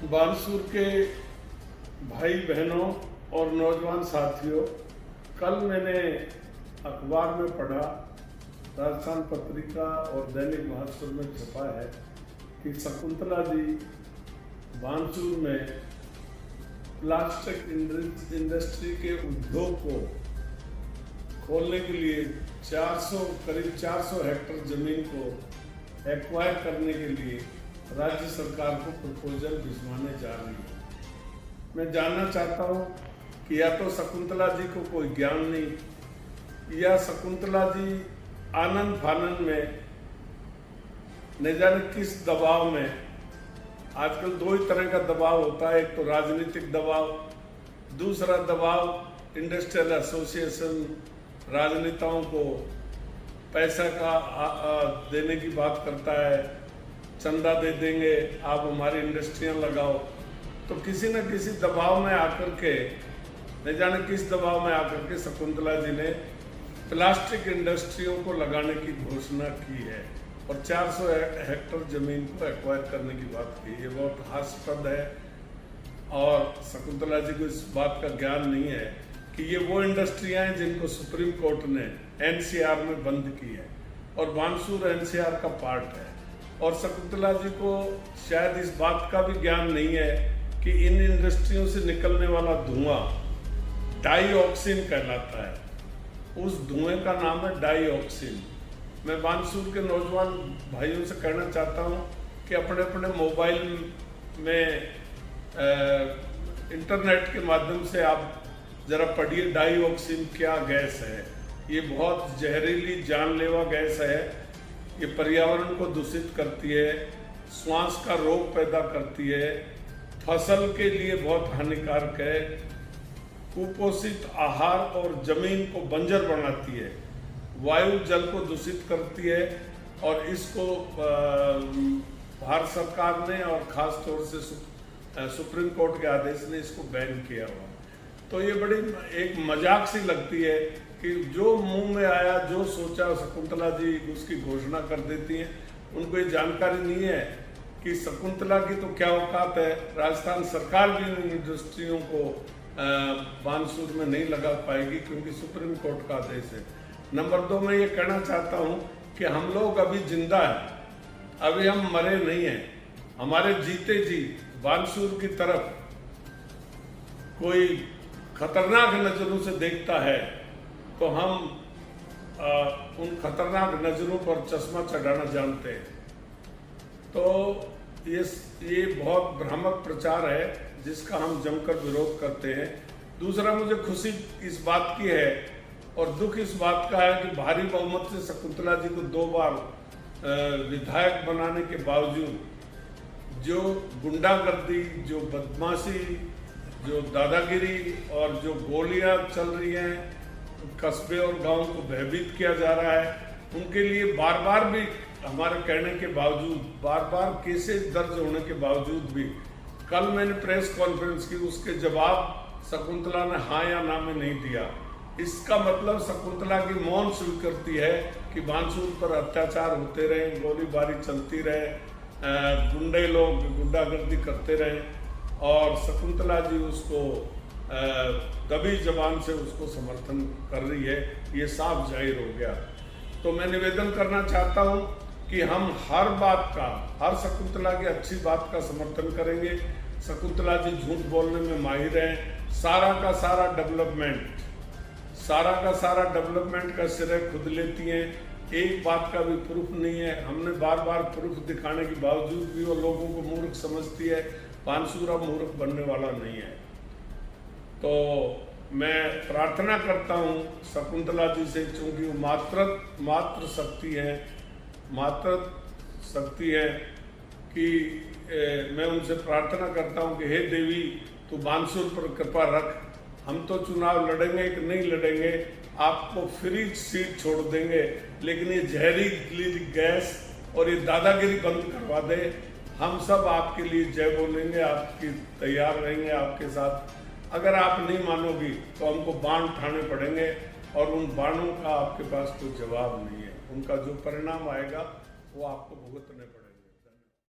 बानसूर के भाई बहनों और नौजवान साथियों, कल मैंने अखबार में पढ़ा, राजस्थान पत्रिका और दैनिक भास्कर में छपा है कि शकुंतला जी बानसूर में प्लास्टिक इंडस्ट्री के उद्योग को खोलने के लिए करीब 400 हेक्टेयर जमीन को एक्वायर करने के लिए राज्य सरकार को प्रपोजल भिजवाने जा रही है। मैं जानना चाहता हूं कि या तो शकुंतला जी को कोई ज्ञान नहीं, या शकुंतला जी आनंद फानंद में न जाने किस दबाव में। आजकल दो ही तरह का दबाव होता है, एक तो राजनीतिक दबाव, दूसरा दबाव इंडस्ट्रियल एसोसिएशन राजनेताओं को पैसा का देने की बात करता है, चंदा दे देंगे आप हमारी इंडस्ट्रियां लगाओ। तो किसी न किसी दबाव में आकर के, न जाने किस दबाव में आकर के शकुंतला जी ने प्लास्टिक इंडस्ट्रियों को लगाने की घोषणा की है और 400 हेक्टेयर जमीन को एक्वायर करने की बात की। ये बहुत हास्यास्पद है और शकुंतला जी को इस बात का ज्ञान नहीं है कि ये वो इंडस्ट्रियां हैं जिनको सुप्रीम कोर्ट ने एनसीआर में बंद की है और बानसूर एनसीआर का पार्ट है। और शकुंतला जी को शायद इस बात का भी ज्ञान नहीं है कि इन इंडस्ट्रियों से निकलने वाला धुआं डाइऑक्सिन कहलाता है। उस धुएं का नाम है डाइऑक्सिन। मैं बानसूर के नौजवान भाइयों से कहना चाहता हूं कि अपने अपने मोबाइल में इंटरनेट के माध्यम से आप जरा पढ़िए डाइऑक्सिन क्या गैस है। ये बहुत जहरीली जानलेवा गैस है। ये पर्यावरण को दूषित करती है, श्वास का रोग पैदा करती है, फसल के लिए बहुत हानिकारक है, कुपोषित आहार और जमीन को बंजर बनाती है, वायु जल को दूषित करती है। और इसको भारत सरकार ने और खास तौर से सुप्रीम कोर्ट के आदेश ने इसको बैन किया हुआ। तो ये बड़ी एक मजाक सी लगती है कि जो मुंह में आया, जो सोचा शकुंतला जी उसकी घोषणा कर देती हैं। उनको ये जानकारी नहीं है कि शकुंतला की तो क्या औकात है। राजस्थान सरकार भी इन इंडस्ट्रियों को बानसूर में नहीं लगा पाएगी क्योंकि सुप्रीम कोर्ट का आदेश है। नंबर 2, मैं ये कहना चाहता हूँ कि हम लोग अभी जिंदा हैं, अभी हम मरे नहीं हैं। हमारे जीते जी बानसूर की तरफ कोई खतरनाक नजरों से देखता है तो हम उन खतरनाक नजरों पर चश्मा चढ़ाना जानते हैं। तो ये बहुत भ्रामक प्रचार है जिसका हम जमकर विरोध करते हैं। दूसरा, मुझे खुशी इस बात की है और दुख इस बात का है कि भारी बहुमत से शकुंतला जी को 2 बार विधायक बनाने के बावजूद जो गुंडागर्दी, जो बदमाशी, जो दादागिरी और जो गोलियां चल रही हैं, कस्बे और गांव को भयभीत किया जा रहा है, उनके लिए बार बार भी हमारे कहने के बावजूद, बार बार केसेस दर्ज होने के बावजूद भी, कल मैंने प्रेस कॉन्फ्रेंस की, उसके जवाब शकुंतला ने हाँ या ना में नहीं दिया। इसका मतलब शकुंतला की मौन स्वीकृति है कि बानसूर पर अत्याचार होते रहे, गोलीबारी चलती रहे, गुंडे लोग गुंडागर्दी करते रहे और शकुंतला जी उसको दबी जबान से उसको समर्थन कर रही है। ये साफ जाहिर हो गया। तो मैं निवेदन करना चाहता हूं कि हम हर बात का, हर शकुंतला की अच्छी बात का समर्थन करेंगे। शकुंतला जी झूठ बोलने में माहिर हैं। सारा का सारा डेवलपमेंट का श्रेय खुद लेती हैं। एक बात का भी प्रूफ नहीं है। हमने बार बार प्रूफ दिखाने के बावजूद भी वो लोगों को मूर्ख समझती है। बानसूर अब मूर्ख बनने वाला नहीं है। तो मैं प्रार्थना करता हूँ शकुंतला जी से, चूंकि वो मात्र शक्ति है कि मैं उनसे प्रार्थना करता हूँ कि हे देवी, तू बानसूर पर कृपा रख। हम तो चुनाव लड़ेंगे कि नहीं लड़ेंगे, आपको फ्री सीट छोड़ देंगे, लेकिन ये जहरीली गैस और ये दादागिरी बंद करवा दे। हम सब आपके लिए जय बोलेंगे, आपकी तैयार रहेंगे आपके साथ। अगर आप नहीं मानोगी तो हमको बाण उठाने पड़ेंगे और उन बाणों का आपके पास कोई जवाब नहीं है। उनका जो परिणाम आएगा वो आपको भुगतने पड़ेगा।